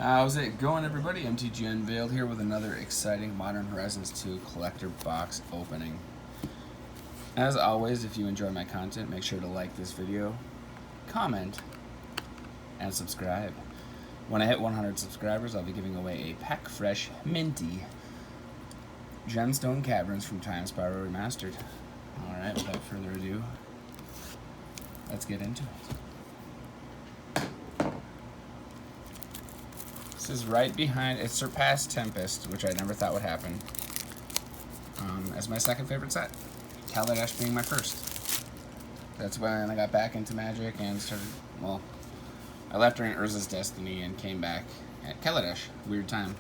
How's it going, everybody? MTG Unveiled here with another exciting Modern Horizons 2 collector box opening. As always, if you enjoy my content, make sure to like this video, comment, and subscribe. When I hit 100 subscribers, I'll be giving away a Pack Fresh Minty Gemstone Caverns from Time Spiral Remastered. Alright, without further ado, let's get into it. This is right behind, it surpassed Tempest, which I never thought would happen, as my second favorite set. Kaladesh being my first. That's when I got back into Magic and started, well, I left during Urza's Destiny and came back at Kaladesh. Weird time.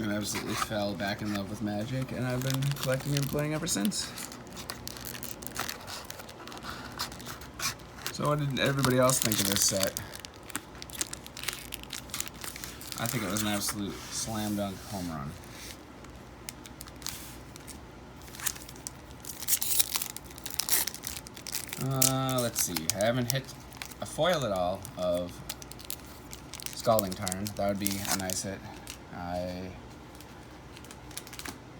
And absolutely fell back in love with Magic, and I've been collecting and playing ever since. So what did everybody else think of this set? I think it was an absolute slam dunk home run. Let's see. I haven't hit a foil at all of Scalding Tarn. That would be a nice hit. I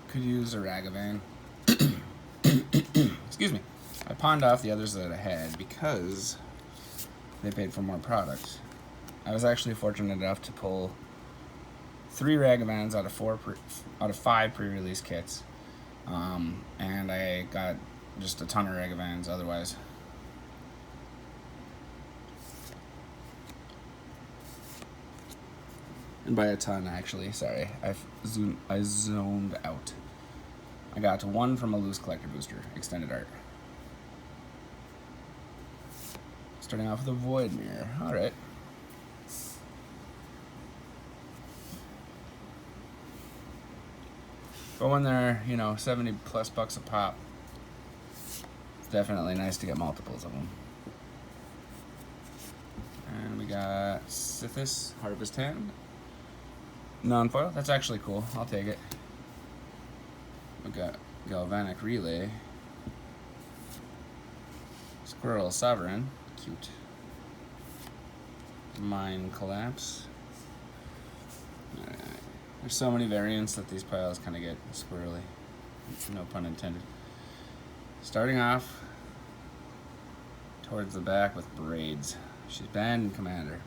could use a Ragavan. Excuse me. I pawned off the others that I had because they paid for more product. I was actually fortunate enough to pull 3 Ragavans out of 5 pre-release kits, and I got just a ton of Ragavans otherwise. And by a ton, actually, sorry, I zoned out. I got 1 from a loose collector booster, extended art. Starting off with a Void Mirror. All right. But when they're, you know, 70 plus bucks a pop, it's definitely nice to get multiples of them. And we got Sithis, Harvest Hand. Non-foil, that's actually cool, I'll take it. We got Galvanic Relay. Squirrel Sovereign, cute. Mind Collapse. Alright. There's so many variants that these piles kind of get squirrely. No pun intended. Starting off towards the back with Braids. She's banned in Commander.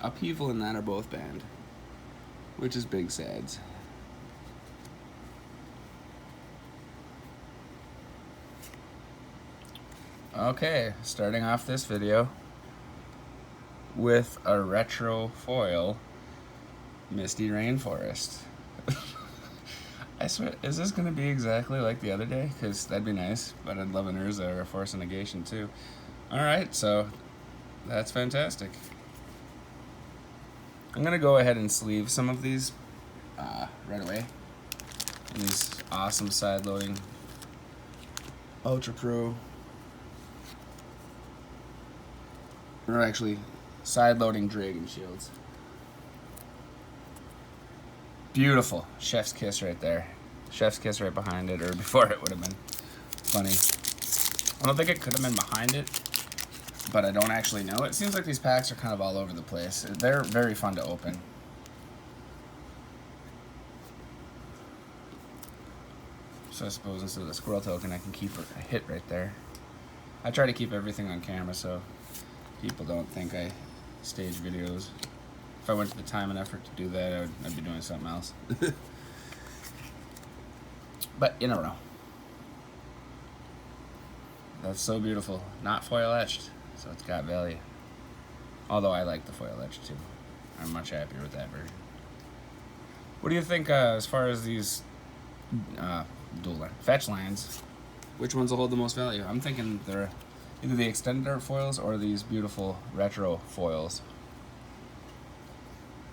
Upheaval and that are both banned, which is big sads. Okay, starting off this video with a retro foil Misty Rainforest. I swear, is this going to be exactly like the other day? Because that'd be nice, but I'd love an Urza or a Force of Negation too. Alright, so that's fantastic. I'm going to go ahead and sleeve some of these right away. And these awesome side-loading Ultra Pro, or actually side-loading Dragon Shields. Beautiful. Chef's kiss right there. Chef's kiss right behind it, or before it would have been funny. I don't think it could have been behind it, but I don't actually know. It seems like these packs are kind of all over the place. They're very fun to open. So I suppose instead of the squirrel token, I can keep a hit right there. I try to keep everything on camera so people don't think I stage videos. If I went to the time and effort to do that, I'd be doing something else. But you never know. That's so beautiful. Not foil etched, so it's got value. Although I like the foil etched too. I'm much happier with that version. What do you think as far as these dual land fetch lands? Which ones will hold the most value? I'm thinking they're either the extended art foils or these beautiful retro foils.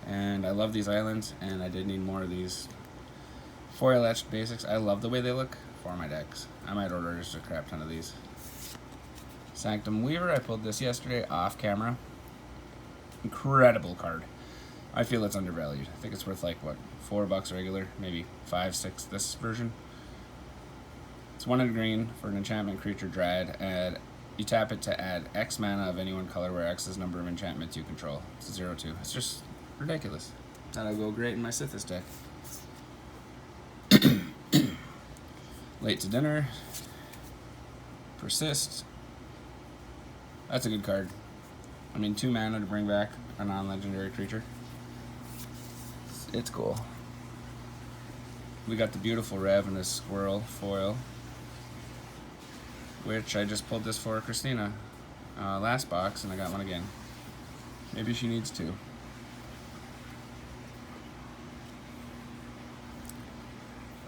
And I love these islands, and I did need more of these foil etched basics. I love the way they look for my decks. I might order just a crap ton of these. Sanctum Weaver, I pulled this yesterday off camera. Incredible card. I feel it's undervalued. I think it's worth like, what, $4 regular, maybe 5, 6 this version. It's 1 in green for an enchantment creature Dryad. You tap it to add X mana of any one color where X is number of enchantments you control. It's 0/2. It's just ridiculous. That'll go great in my Sithis deck. Late to dinner. Persist. That's a good card. I mean, 2 mana to bring back a non-legendary creature. It's cool. We got the beautiful Ravenous Squirrel foil, which I just pulled this for Christina last box, and I got one again. Maybe she needs 2.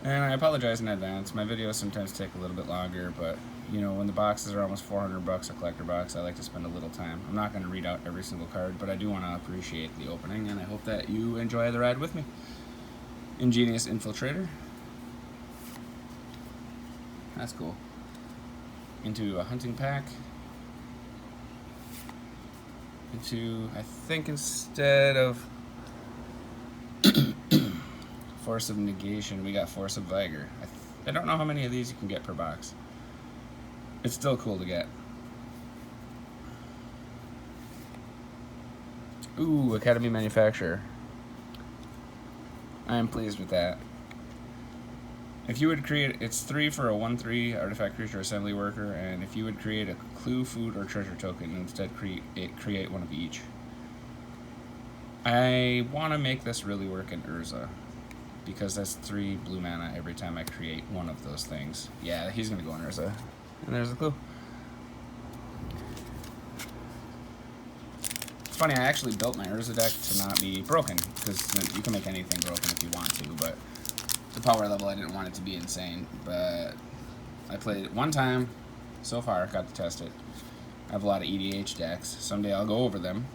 And I apologize in advance. My videos sometimes take a little bit longer, but you know, when the boxes are almost $400 a collector box, I like to spend a little time. I'm not going to read out every single card, but I do want to appreciate the opening, and I hope that you enjoy the ride with me. Ingenious Infiltrator. That's cool. Into a Hunting Pack. Into, I think instead of Force of Negation, we got Force of Vigor. I don't know how many of these you can get per box. It's still cool to get. Ooh, Academy Manufacturer. I am pleased with that. If you would create, it's 3 for a 1/3 artifact creature assembly worker, and if you would create a clue, food, or treasure token, instead create one of each. I want to make this really work in Urza, because that's 3 blue mana every time I create one of those things. Yeah, he's going to go in Urza. And there's the clue. It's funny, I actually built my Urza deck to not be broken, because you can make anything broken if you want to, but the power level, I didn't want it to be insane. But I played it one time so far, got to test it. I have a lot of EDH decks. Someday I'll go over them.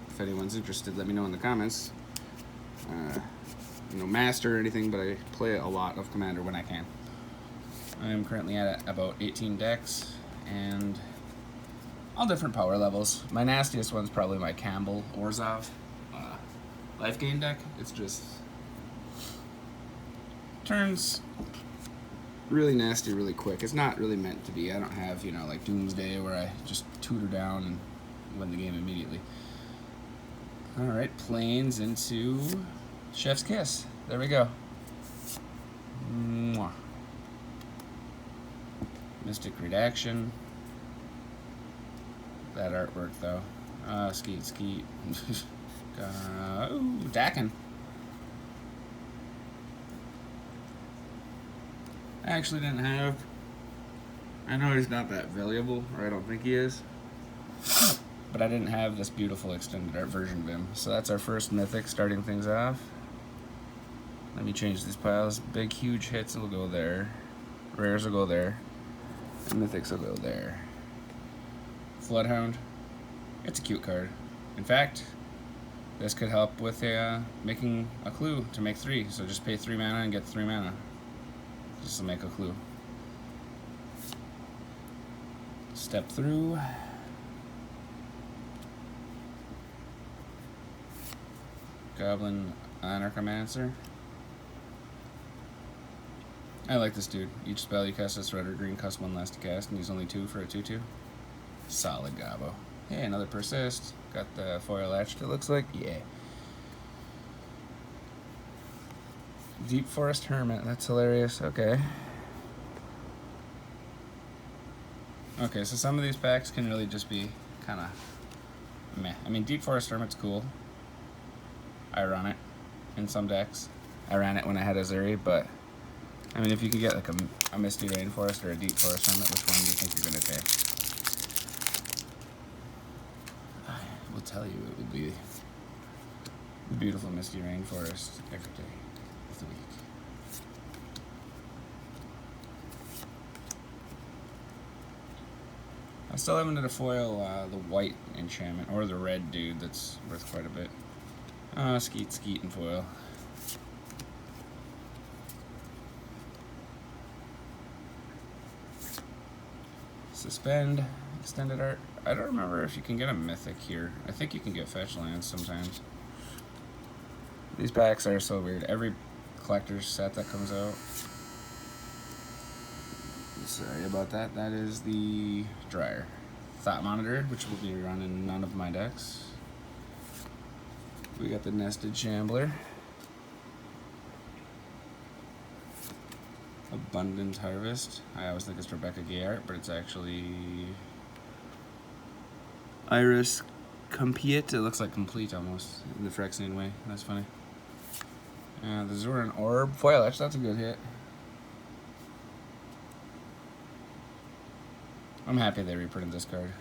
If anyone's interested, let me know in the comments. You know, master or anything, but I play a lot of Commander when I can. I am currently at about 18 decks, and all different power levels. My nastiest one's probably my Campbell Orzhov life gain deck. It's just turns really nasty really quick. It's not really meant to be. I don't have, you know, like Doomsday where I just tutor down and win the game immediately. Alright, Plains into Chef's Kiss. There we go. Mwah. Mystic Redaction. That artwork though. Skeet. Ooh, Dakin. I actually didn't have. I know he's not that valuable, or I don't think he is. But I didn't have this beautiful extended art version of him. So that's our first mythic starting things off. Let me change these piles. Big, huge hits will go there. Rares will go there. And mythics will go there. Floodhound. It's a cute card. In fact, this could help with making a clue to make 3. So just pay 3 mana and get 3 mana. Just to make a clue. Step through. Goblin Anarchomancer. I like this dude. Each spell you cast as red or green costs 1 less to cast, and he's only 2 for a 2/2. Solid Gobbo. Hey, another Persist. Got the foil etched, it looks like. Yeah. Deep Forest Hermit. That's hilarious. Okay. Okay, so some of these packs can really just be kind of meh. I mean, Deep Forest Hermit's cool. I run it in some decks. I ran it when I had Azuri, but I mean, if you could get like a Misty Rainforest or a Deep Forest Hermit, which one do you think you're going to take? I will tell you, it would be the beautiful Misty Rainforest every day of the week. I still haven't did a foil the white enchantment, or the red dude that's worth quite a bit. Skeet and foil. Suspend, extended art. I don't remember if you can get a mythic here. I think you can get fetch lands sometimes. These packs are so weird. Every collector's set that comes out. Sorry about that. That is the Dryer. Thought Monitor, which will be run in none of my decks. We got the Nested Shambler. Abundant Harvest. I always think it's Rebecca Gayart, but it's actually Iris Complete. It looks like complete almost in the Phyrexian way. That's funny. The Zoran Orb foil etch. That's a good hit. I'm happy they reprinted this card.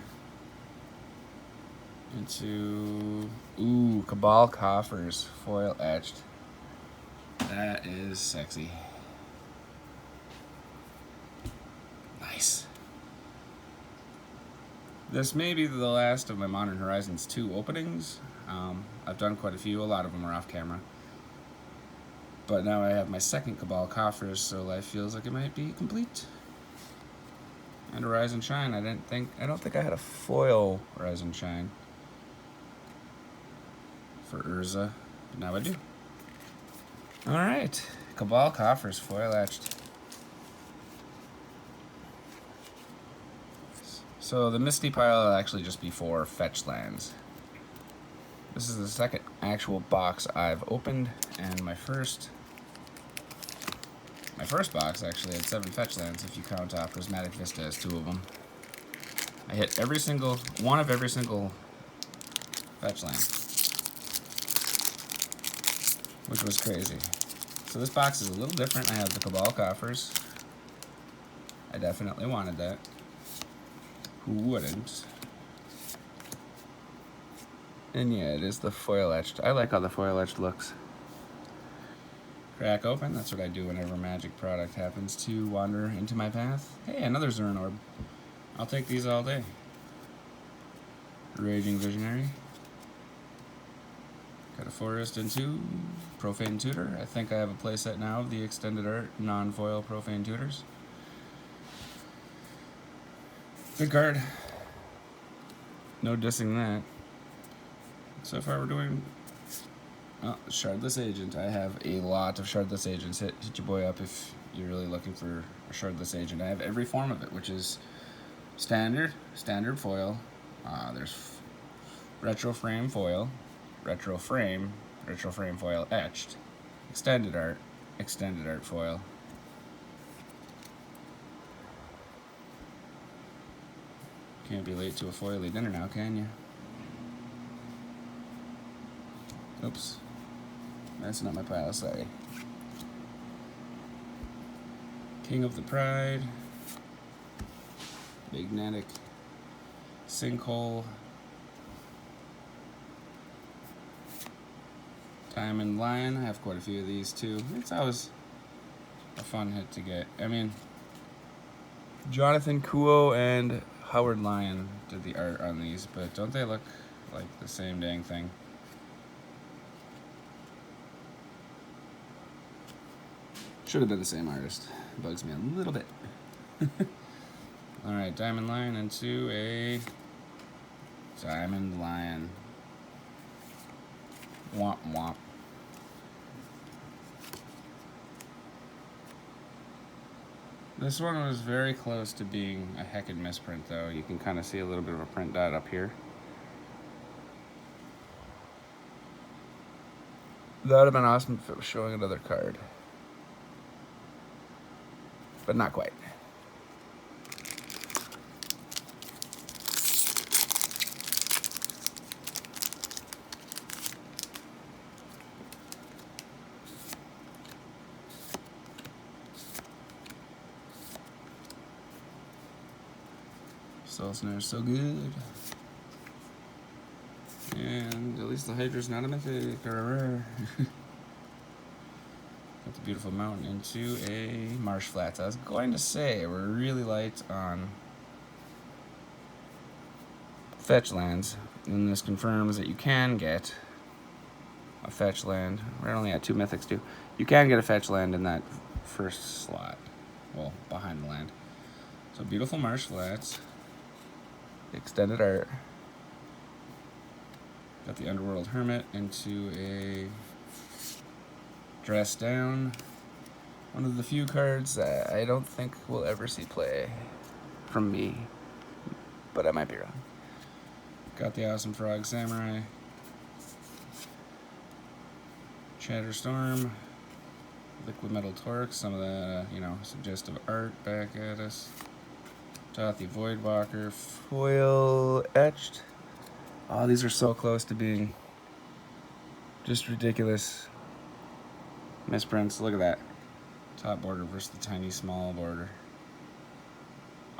Into Cabal Coffers foil etched. That is sexy. Nice. This may be the last of my Modern Horizons 2 openings. I've done quite a few. A lot of them are off camera. But now I have my second Cabal Coffers, so life feels like it might be complete. And a Rise and Shine. I don't think I had a foil Rise and Shine for Urza, but now I do. All right, Cabal Coffers foil etched. So the Misty pile will actually just be for fetch lands. This is the second actual box I've opened, and my first box actually had 7 fetch lands if you count Prismatic Vista as 2 of them. I hit every single fetch land, which was crazy. So this box is a little different. I have the Cabal Coffers. I definitely wanted that. Who wouldn't? And yeah, it is the foil etched. I like how the foil etched looks. Crack open. That's what I do whenever magic product happens to wander into my path. Hey, another Zoran Orb. I'll take these all day. Raging Visionary. Got a Forest and 2. Profane Tutor. I think I have a playset now of the extended art non-foil Profane Tutors. Good card. No dissing that. So far we're doing Shardless Agent. I have a lot of Shardless Agents. Hit your boy up if you're really looking for a Shardless Agent. I have every form of it, which is standard foil. There's retro frame foil, retro frame foil etched, extended art foil. Can't be late to a foily dinner now, can you? Oops. Messing up my pile, sorry. King of the Pride. Magnetic. Sinkhole. Diamond Lion. I have quite a few of these too. It's always a fun hit to get. I mean, Jonathan Kuo and Howard Lyon did the art on these, but don't they look like the same dang thing? Should have been the same artist. Bugs me a little bit. Alright, Diamond Lion into a Diamond Lion. Womp womp. This one was very close to being a heckin' misprint, though. You can kind of see a little bit of a print dot up here. That would have been awesome if it was showing another card. But not quite. Soul Snare is so good. And at least the Hydra's not a mythic or a rare. Got the beautiful mountain into a Marsh Flats. I was going to say we're really light on fetch lands, and this confirms that you can get a fetch land. We're only at 2 mythics too. You can get a fetch land in that first slot, well, behind the land. So beautiful Marsh Flats, extended art. Got the Underworld Hermit into a Dress Down. One of the few cards that I don't think we'll ever see play from me, but I might be wrong. Got the Awesome Frog Samurai. Chatterstorm, Liquid Metal Torque, some of the, suggestive art back at us. Tothy Voidwalker, foil etched. Oh, these are so close to being just ridiculous misprints. Look at that. Top border versus the tiny small border.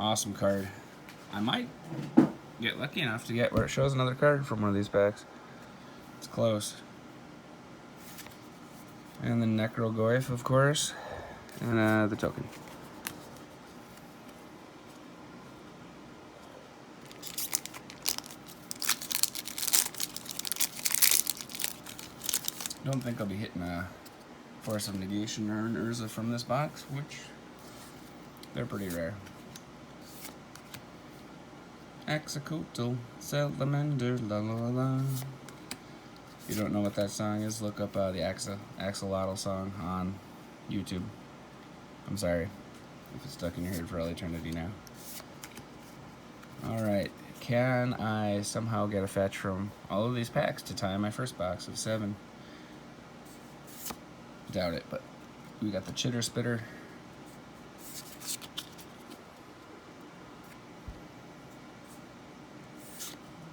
Awesome card. I might get lucky enough to get where it shows another card from one of these packs. It's close. And the Necrogoyf, of course. And the token. Don't think I'll be hitting a Force of Negation or an Urza from this box, which they're pretty rare. Axolotl, Salamander, la la la. If you don't know what that song is, look up the Axolotl song on YouTube. I'm sorry if it's stuck in your head for all eternity now. Alright, can I somehow get a fetch from all of these packs to tie my first box of 7? Doubt it, but we got the Chitter Spitter.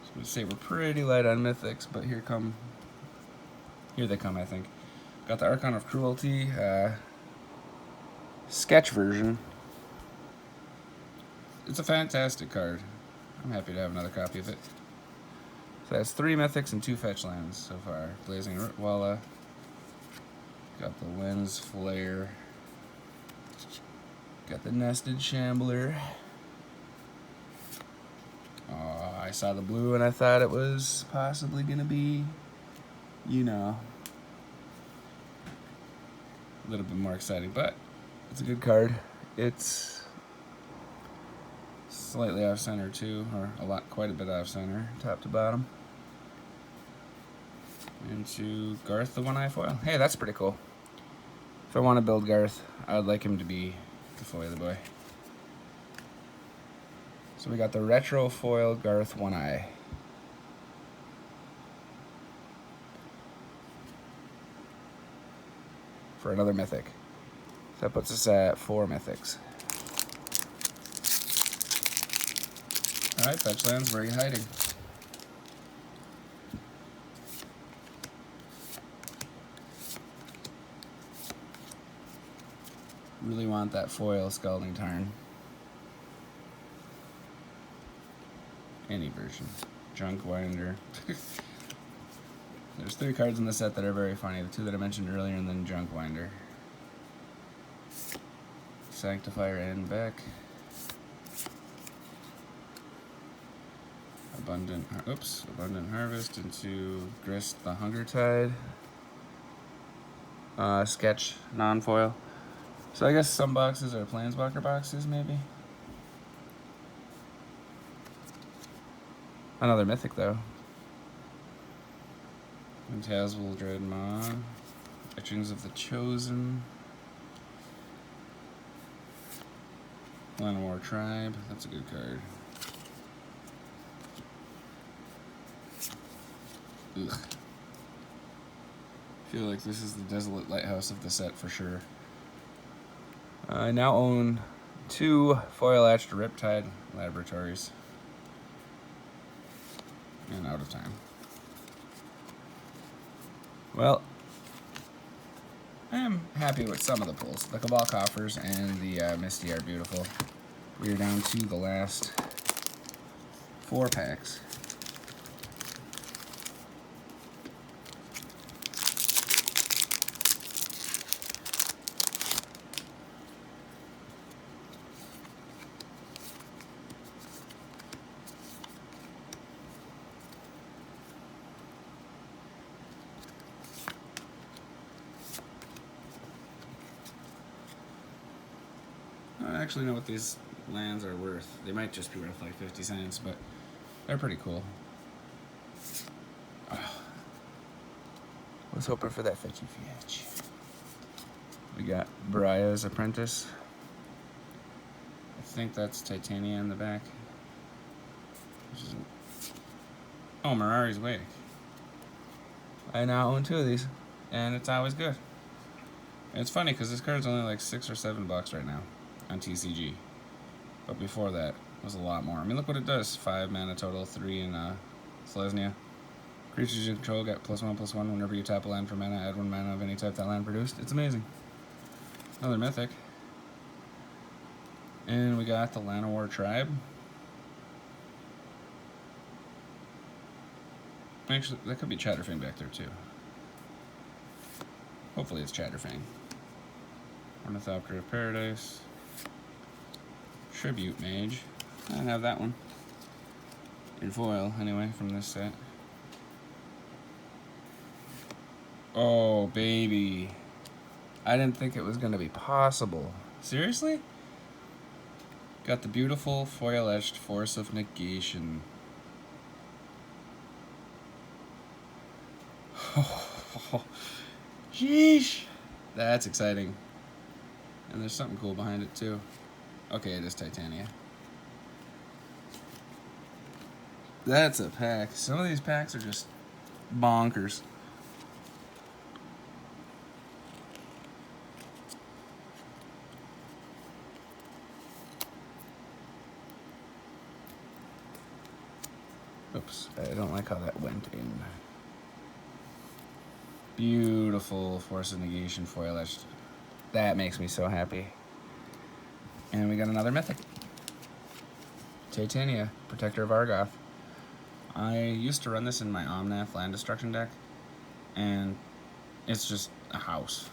So we'd say we're pretty light on mythics, but here they come, I think. Got the Archon of Cruelty, sketch version. It's a fantastic card. I'm happy to have another copy of it. So that's 3 mythics and 2 fetch lands so far. Blazing Rootwalla. Got the Lens Flare. Got the Nested Shambler. I saw the blue and I thought it was possibly gonna be, a little bit more exciting, but it's a good card. It's slightly off center too, or quite a bit off center, top to bottom. Into Garth the One-Eye foil. Hey, that's pretty cool. If I want to build Garth, I would like him to be the foil boy. So we got the retro foil Garth One-Eye. For another mythic. So that puts us at 4 mythics. Alright, fetch lands, where are you hiding? Really want that foil Scalding Tarn. Any version. Junkwinder. There's 3 cards in the set that are very funny. The 2 that I mentioned earlier, and then Junkwinder. Sanctifier and back. Abundant Harvest into Grist the Hunger Tide. Sketch non-foil. So I guess some boxes are Planeswalker boxes, maybe. Another mythic, though. Phantasmal Dreadmaw. Etchings of the Chosen. Llanowar Tribe. That's a good card. Ugh. I feel like this is the Desolate Lighthouse of the set for sure. I now own 2 foil-etched Riptide Laboratories. And out of time. Well, I am happy with some of the pulls. The Cabal Coffers and the Misty are beautiful. We are down to the last 4 packs. I don't actually know what these lands are worth. They might just be worth like 50 cents, but they're pretty cool. Oh. Was hoping for that fetchy fetch. We got Bria's Apprentice. I think that's Titania in the back. Oh, Mirari's Wake. I now own 2 of these. and it's always good. And it's funny because this card's only like $6 or $7 right now on TCG, but before that it was a lot more. I mean, look what it does: 5 mana total, 3 in Selesnya. Creatures you control get +1/+1 whenever you tap a land for mana. Add 1 mana of any type that land produced. It's amazing. Another mythic. And we got the Llanowar Tribe. Actually, that could be Chatterfang back there too. Hopefully it's Chatterfang. Ornithopter of Paradise. Tribute Mage. I have that one. In foil, anyway, from this set. Oh, baby. I didn't think it was going to be possible. Seriously? Got the beautiful foil-etched Force of Negation. Sheesh. That's exciting. And there's something cool behind it, too. Okay, it is Titania. That's a pack. Some of these packs are just bonkers. Oops, I don't like how that went in. Beautiful Force of Negation foil etched. That makes me so happy. And we got another mythic. Titania, Protector of Argoth. I used to run this in my Omnath land destruction deck, and it's just a house.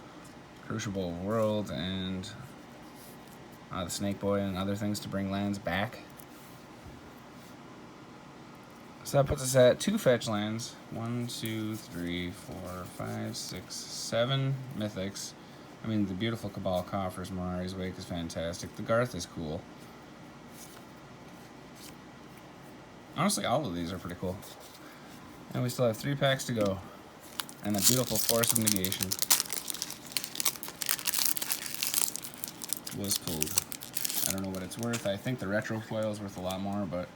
Crucible World and the Snake Boy and other things to bring lands back. So that puts us at 2 fetch lands. 1, 2, 3, 4, 5, 6, 7 mythics. I mean, the beautiful Cabal Coffers, Mirari's Wake is fantastic. The Garth is cool. Honestly, all of these are pretty cool. And we still have 3 packs to go. And a beautiful Force of Negation was pulled. I don't know what it's worth. I think the retro foil is worth a lot more, but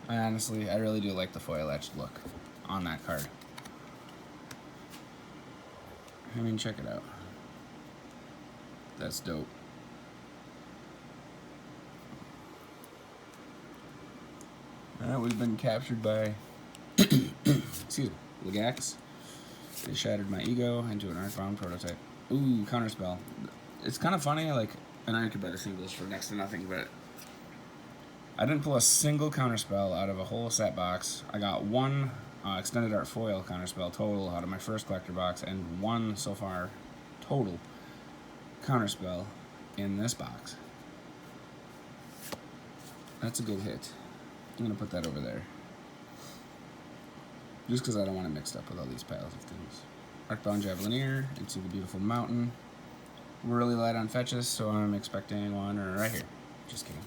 honestly, I really do like the foil etched look on that card. I mean, check it out. That's dope. Alright, we've been captured by excuse me, Legax. They shattered my ego into an Arcbound prototype. Ooh, Counterspell. It's kind of funny, like, and I could bet a singles for next to nothing, but I didn't pull a single Counterspell out of a whole set box. I got 1 Extended Art Foil Counterspell total out of my first collector box, and 1 so far total Counterspell in this box. That's a good hit. I'm going to put that over there. Just because I don't want it mixed up with all these piles of things. Arcbound Javelineer into the beautiful mountain. We're really light on fetches, so I'm expecting one right here. Just kidding.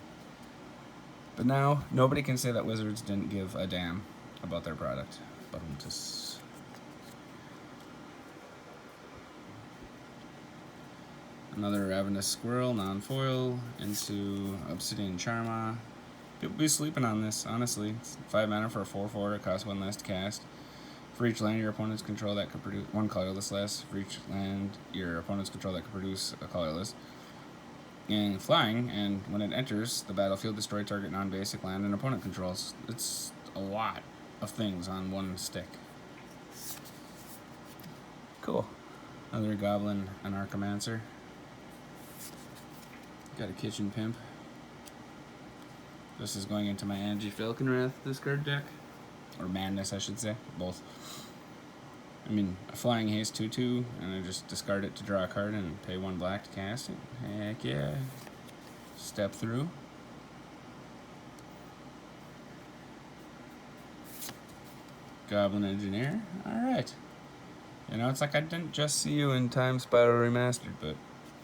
But now, nobody can say that Wizards didn't give a damn about their product. But I'm just... Another Ravenous Squirrel, non-foil, into Obsidian Charma. People be sleeping on this, honestly. It's 5 mana for a 4/4, it costs 1 less to cast. For each land your opponents control that could produce 1 colorless less. For each land your opponents control that could produce a colorless. And flying, and when it enters the battlefield, destroy target non-basic land and opponent controls. It's a lot of things on one stick. Cool. Another Goblin and Archimancer. Got a Kitchen Pimp. This is going into my Angie Falconwrath discard deck. Or Madness, I should say. Both. I mean, a Flying Haste 2/2, and I just discard it to draw a card and pay 1 black to cast it. Heck yeah. Step through. Goblin Engineer. Alright. You know, it's like I didn't just see you in Time Spiral Remastered, but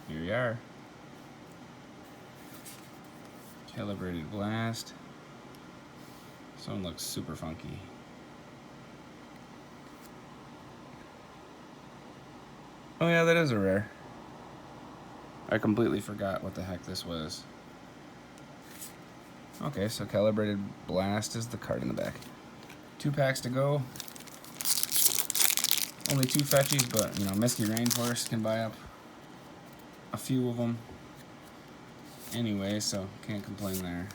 here you are. Calibrated Blast. This one looks super funky. Oh yeah, that is a rare. I completely forgot what the heck this was. Okay, so Calibrated Blast is the card in the back. 2 packs to go. Only 2 fetchies, but, you know, Misty Rainforest can buy up a few of them anyway, so can't complain there.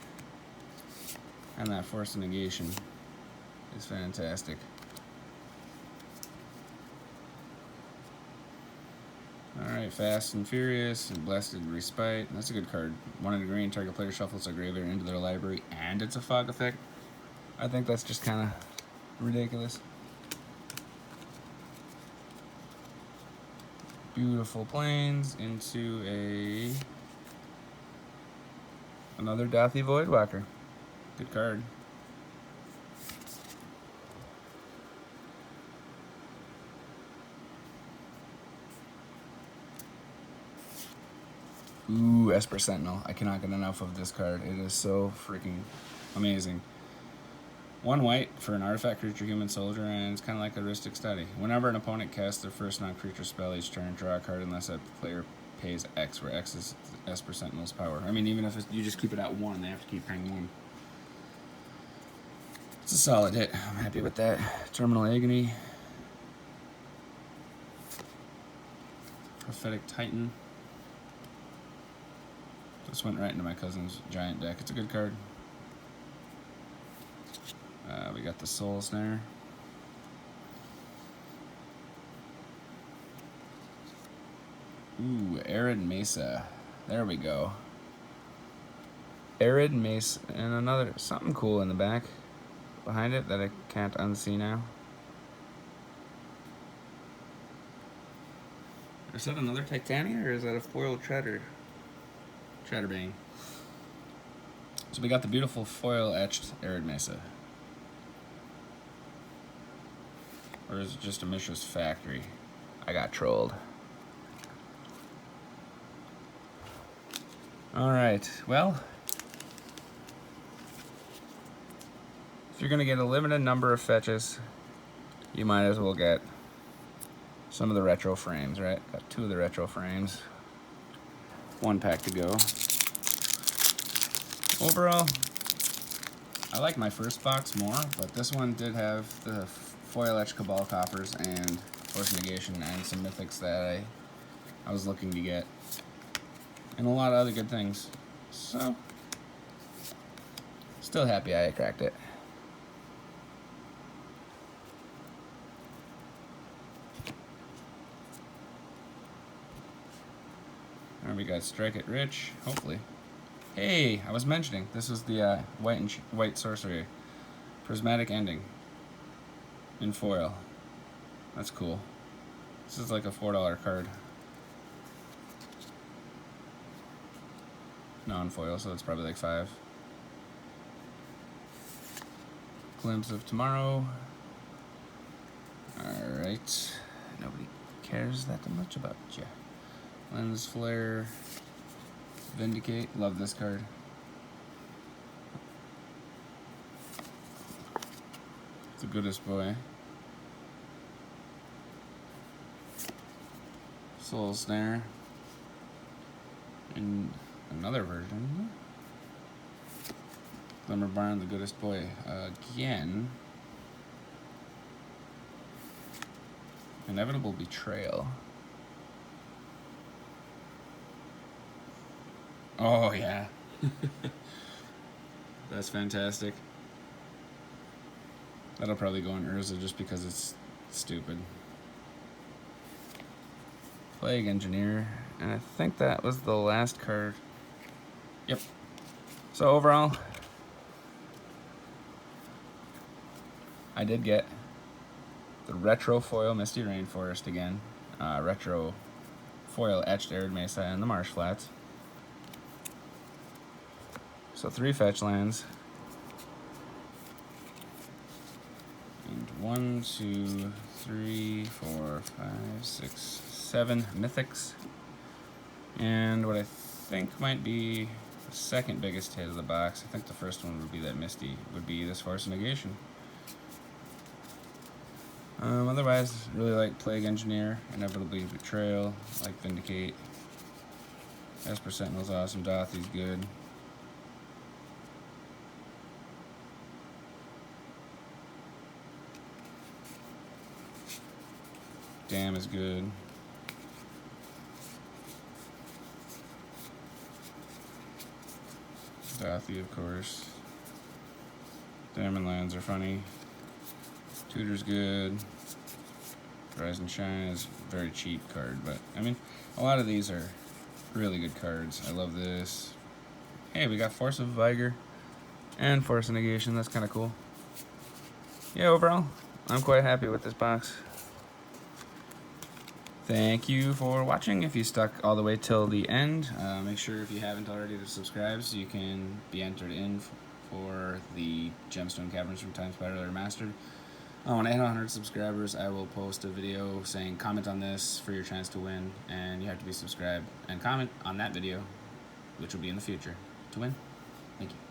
And that Force of Negation is fantastic. Alright, Fast and Furious and Blasted Respite. That's a good card. 1 in a green, target player shuffles a graveyard into their library, and it's a fog effect. I think that's just kind of ridiculous. Beautiful Plains into another Dathi Voidwalker. Good card. Ooh, Esper Sentinel. I cannot get enough of this card. It is so freaking amazing. 1 white for an artifact creature, human soldier, and it's kind of like a Rhystic Study. Whenever an opponent casts their first non-creature spell each turn, draw a card unless that player pays X, where X is Esper Sentinel's power. I mean, even if you just keep it at 1, they have to keep paying 1. It's a solid hit. I'm happy with that. Terminal Agony. Prophetic Titan. This went right into my cousin's giant deck. It's a good card. We got the Soul Snare. Ooh, Arid Mesa. There we go. Arid Mesa, and another something cool in the back behind it that I can't unsee now. Is that another Titania, or is that a foil Chatterbane? So we got the beautiful foil etched Arid Mesa. Or is it just a Mishra's Factory? I got trolled. Alright, well, if you're going to get a limited number of fetches, you might as well get some of the retro frames, right? Got 2 of the retro frames. 1 pack to go. Overall, I like my first box more, but this one did have the foil etched Cabal Coffers and Force Negation and some mythics that I was looking to get. And a lot of other good things. So, still happy I cracked it. And we got Strike It Rich, hopefully. Hey, I was mentioning, this is the white sorcery. Prismatic Ending. In foil. That's cool. This is like a $4 card. Non-foil, so it's probably like 5. Glimpse of Tomorrow. Alright. Nobody cares that much about you. Lens Flare. Vindicate. Love this card. It's the goodest boy. Soul Snare. And another version. Glimmerbarn, the goodest boy. Again. Inevitable Betrayal. Oh, yeah. That's fantastic. That'll probably go in Urza just because it's stupid. Plague Engineer. And I think that was the last card. Yep. So overall, I did get the retro foil Misty Rainforest again. Retro foil etched Arid Mesa and the Marsh Flats. So 3 fetch lands. And 1, 2, 3, 4, 5, 6, 7 mythics. And what I think might be the second biggest hit of the box, I think the first one would be that Misty, would be this Force of Negation. Otherwise, really like Plague Engineer, Inevitably Betrayal, like Vindicate. Esper Sentinel's awesome, Dothy's good. Dam is good. Daffy, of course. Diamond Lands are funny. Tutor's good. Rise and Shine is a very cheap card, but I mean, a lot of these are really good cards. I love this. Hey, we got Force of Vigor and Force of Negation. That's kind of cool. Yeah, overall, I'm quite happy with this box. Thank you for watching. If you stuck all the way till the end, make sure if you haven't already to subscribe so you can be entered in for the Gemstone Caverns from Time Spider Remastered. When I hit 100 subscribers, I will post a video saying comment on this for your chance to win, and you have to be subscribed and comment on that video, which will be in the future, to win. Thank you.